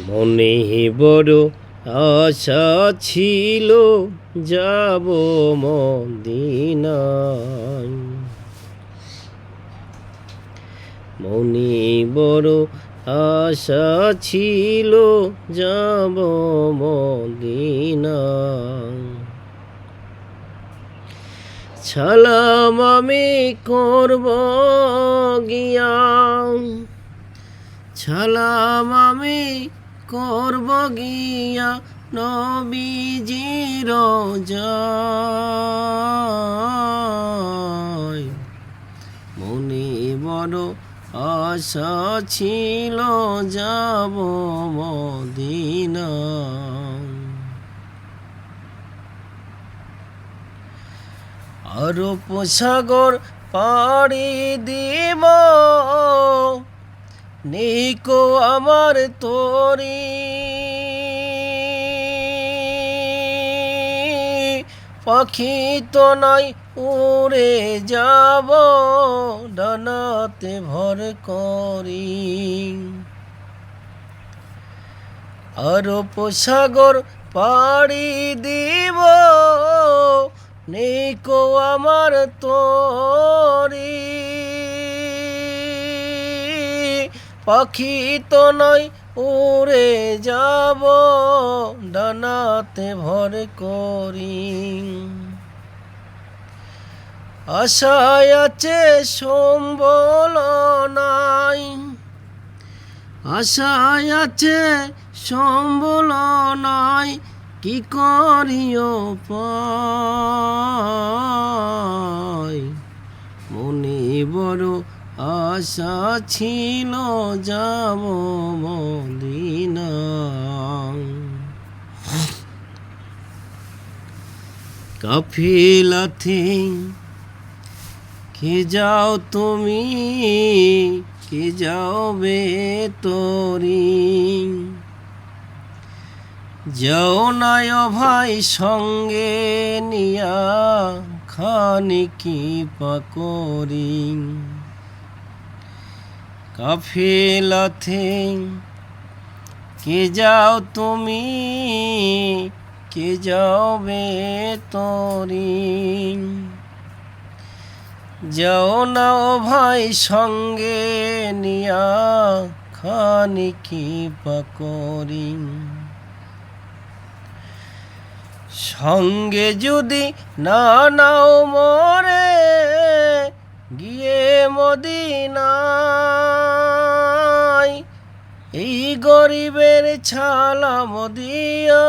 মনে বড় আশা ছিল যাব মদিনায়, মনে বড় আশা ছিল যাব মদিনায়। সালাম আমি করব গিয়া, সালাম আমি করব গিয়া নবীজির রওজায়। মনে বড় আশা ছিল যাব মদিনায়। আরব সাগর পাড়ি দিব নিকো আমার তরি, পাখি তো নাই উড়ে যাব ডানাতে ভর করি। আরব সাগর পাড়ি দিব নিকো আমার তরি, পাখি তো নয় উড়ে যাব ডানাতে ভর করি। আশায় আছে সম্বল নাই, আশায় আছে সম্বল নাই, কি করিও পাই। মনে বড় আশা ছিল যাব মদিনায়। কাফিলাতে কে যাও তুমি, কে যাও বেতরি, যাও নাই ভাই সঙ্গে নিয়া খানি কি পাকরি। কাফেলাতে কে যাও তুমি, কে যাও বেতরি, যাও না ভাই সঙ্গে নিয়া খানি কি পাকরি। সঙ্গে যদি না নাও মরে গিয়ে মদিনায়, এই গরিবের ছালাম দিও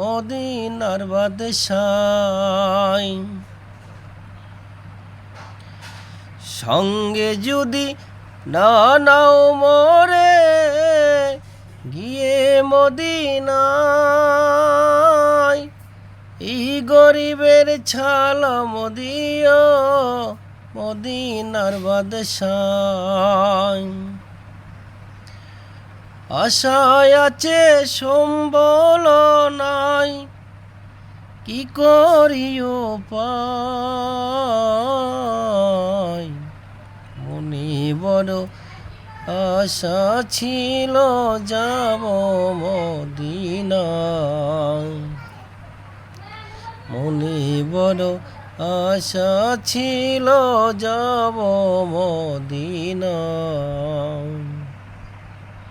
মদিনার বাদশায়। সঙ্গে যদি না নাও মরে গিয়ে মদিনায়, এই গরিবের ছালাম দিও মদিনার বাদশায়। আশায় আছে সম্বল নাই, কি করিও পাই। মনে বড় আশা ছিল যাব মদিনায়, মনে বড় আশা ছিল যাব মদিনায়।